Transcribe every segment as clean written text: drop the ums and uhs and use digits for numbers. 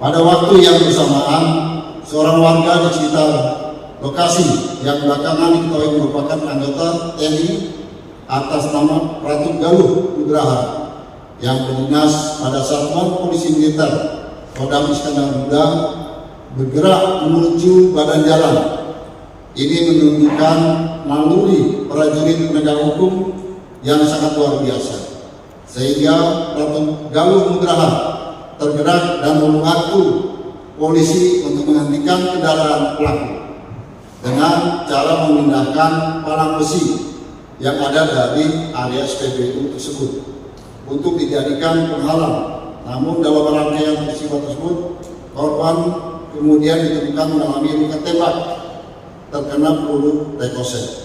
Pada waktu yang bersamaan, seorang warga di sekitar lokasi yang belakangan diketahui merupakan anggota TNI atas nama Ratu Galuh Nugraha yang berdinas pada Satuan Polisi Militer Kodam Iskandar Muda bergerak menuju badan jalan. Ini menunjukkan naluri prajurit penegak hukum yang sangat luar biasa, sehingga Ratu Galuh Nugraha tergerak dan membantu polisi untuk menghentikan kendaraan pelaku dengan cara memindahkan palang besi yang ada dari area SPBU tersebut untuk dijadikan penghalang. Namun dalam rangkaian peristiwa tersebut, korban kemudian ditemukan mengalami luka tembak terkena peluru rekoset.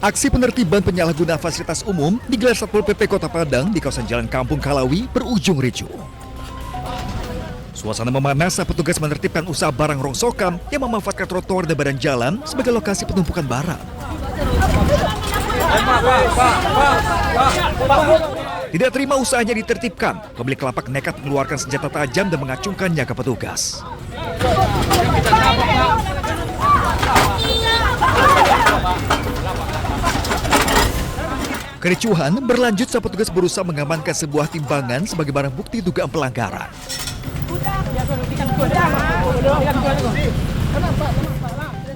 Aksi penertiban penyalahgunaan fasilitas umum digelar Satpol PP Kota Padang di kawasan Jalan Kampung Kalawi berujung ricuh. Suasana memanas saat petugas menertibkan usaha barang rongsokan yang memanfaatkan trotoar dan badan jalan sebagai lokasi penumpukan barang. Tidak terima usahanya ditertibkan, pemilik lapak nekat mengeluarkan senjata tajam dan mengacungkannya ke petugas. Kericuhan berlanjut saat petugas berusaha mengamankan sebuah timbangan sebagai barang bukti dugaan pelanggaran.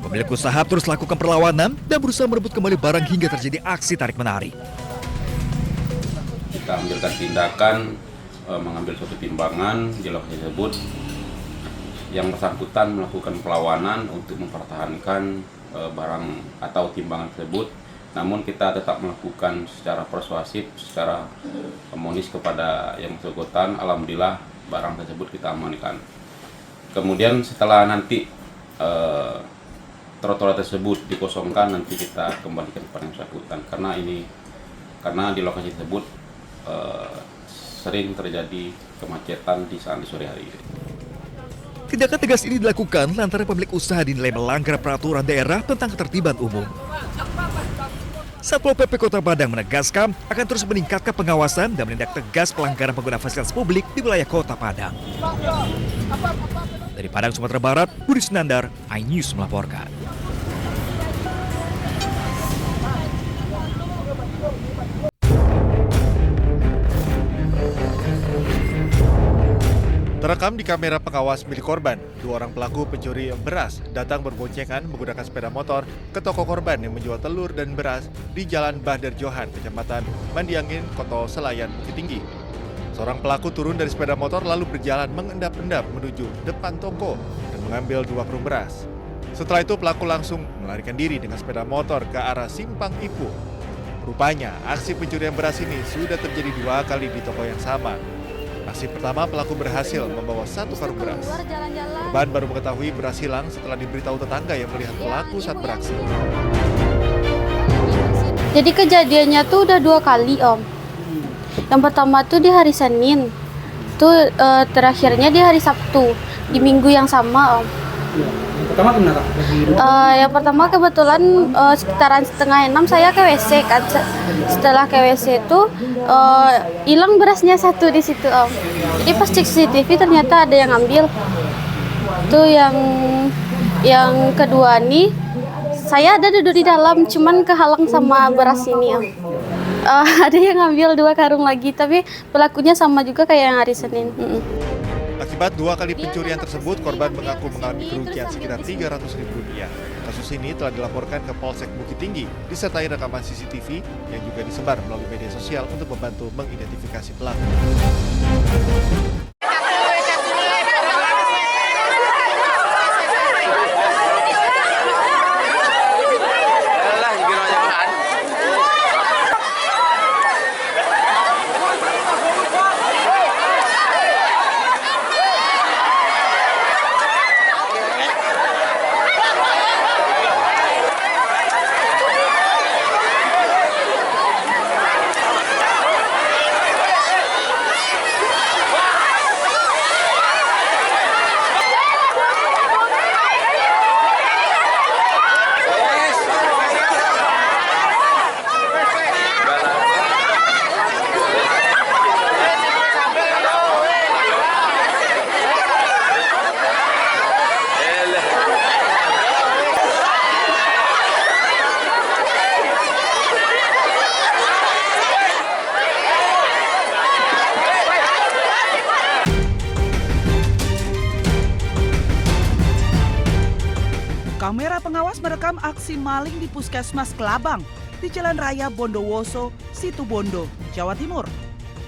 Pemilik usaha terus lakukan perlawanan dan berusaha merebut kembali barang hingga terjadi aksi tarik-menarik. Kita ambilkan tindakan mengambil suatu timbangan di lokasi tersebut. Yang bersangkutan melakukan perlawanan untuk mempertahankan barang atau timbangan tersebut. Namun kita tetap melakukan secara persuasif, secara monis kepada yang bersangkutan. Alhamdulillah barang tersebut kita amankan. Kemudian setelah nanti trotoar tersebut dikosongkan, nanti kita kembalikan kepada yang bersangkutan. Karena di lokasi tersebut sering terjadi kemacetan di saat sore hari ini. Tindakan tegas ini dilakukan lantaran pemilik usaha dinilai melanggar peraturan daerah tentang ketertiban umum. Satpol PP Kota Padang menegaskan akan terus meningkatkan pengawasan dan menindak tegas pelanggaran pengguna fasilitas publik di wilayah Kota Padang. Dari Padang, Sumatera Barat, Budi Sunandar, iNews melaporkan. Terekam di kamera pengawas milik korban, dua orang pelaku pencuri beras datang berboncengan menggunakan sepeda motor ke toko korban yang menjual telur dan beras di Jalan Bahder Johan, Kecamatan Mandiangin, Koto Selayan, Bukit Tinggi. Seorang pelaku turun dari sepeda motor lalu berjalan mengendap-endap menuju depan toko dan mengambil 2 karung beras. Setelah itu pelaku langsung melarikan diri dengan sepeda motor ke arah Simpang Ipu. Rupanya aksi pencurian beras ini sudah terjadi 2 kali di toko yang sama. Aksi pertama pelaku berhasil membawa 1 karung beras. Korban baru mengetahui beras hilang setelah diberitahu tetangga yang melihat pelaku saat beraksi. Jadi kejadiannya tuh udah 2 kali, Om. Yang pertama tuh di hari Senin, tuh terakhirnya di hari Sabtu, di minggu yang sama, Om. Yang pertama kemana? Yang pertama kebetulan sekitaran 5:30 saya ke WC kan. Setelah ke WC itu hilang berasnya 1 di situ, Om. Jadi pas cek CCTV ternyata ada yang ambil. Tuh yang kedua nih, saya ada duduk di dalam, cuman kehalang sama beras ini, Om. Ada yang ngambil 2 karung lagi, tapi pelakunya sama juga kayak yang hari Senin. Akibat 2 kali pencurian tersebut, korban mengaku mengalami kerugian sekitar Rp300.000. Kasus ini telah dilaporkan ke Polsek Bukit Tinggi, disertai rekaman CCTV yang juga disebar melalui media sosial untuk membantu mengidentifikasi pelaku. Kamera pengawas merekam aksi maling di Puskesmas Kelabang di Jalan Raya Bondowoso, Situbondo, Jawa Timur.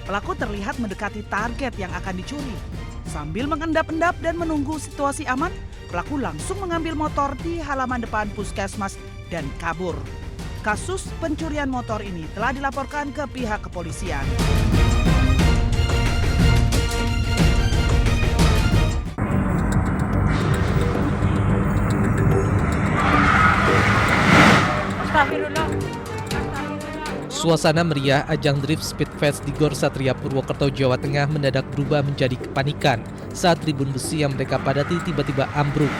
Pelaku terlihat mendekati target yang akan dicuri. Sambil mengendap-endap dan menunggu situasi aman, pelaku langsung mengambil motor di halaman depan Puskesmas dan kabur. Kasus pencurian motor ini telah dilaporkan ke pihak kepolisian. Suasana meriah ajang Drift Speed Fest di Gor Satria Purwokerto, Jawa Tengah mendadak berubah menjadi kepanikan saat tribun besi yang mereka padati tiba-tiba ambruk.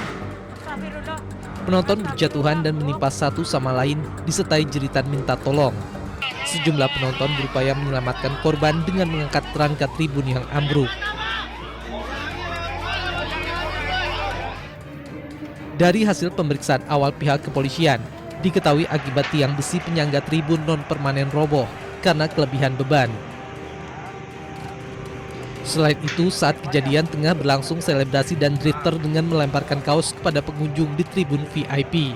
Penonton berjatuhan dan menimpa satu sama lain disertai jeritan minta tolong. Sejumlah penonton berupaya menyelamatkan korban dengan mengangkat rangka tribun yang ambruk. Dari hasil pemeriksaan awal pihak kepolisian, diketahui akibat tiang besi penyangga tribun non-permanen roboh karena kelebihan beban. Selain itu, saat kejadian tengah berlangsung selebrasi dan drifter dengan melemparkan kaos kepada pengunjung di tribun VIP.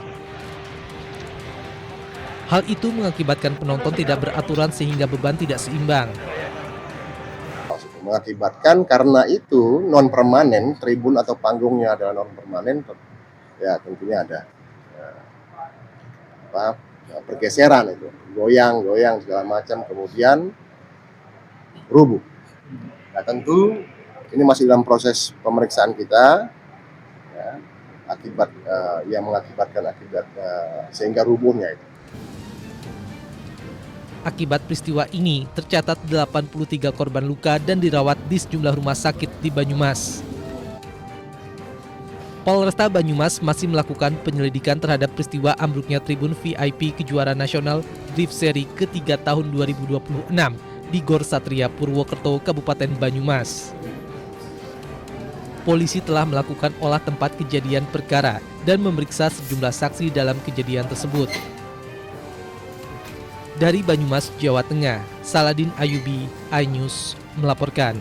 Hal itu mengakibatkan penonton tidak beraturan sehingga beban tidak seimbang. Mengakibatkan karena itu non-permanen, tribun atau panggungnya adalah non-permanen, ya tentunya ada pergeseran itu, goyang segala macam, kemudian rubuh. Nah tentu ini masih dalam proses pemeriksaan kita, ya, akibat yang mengakibatkan sehingga rubuhnya itu. Akibat peristiwa ini, tercatat 83 korban luka dan dirawat di sejumlah rumah sakit di Banyumas. Polresta Banyumas masih melakukan penyelidikan terhadap peristiwa ambruknya tribun VIP kejuaraan nasional Drift Seri ketiga tahun 2026 di Gor Satria Purwokerto, Kabupaten Banyumas. Polisi telah melakukan olah tempat kejadian perkara dan memeriksa sejumlah saksi dalam kejadian tersebut. Dari Banyumas, Jawa Tengah, Saladin Ayubi, iNews melaporkan.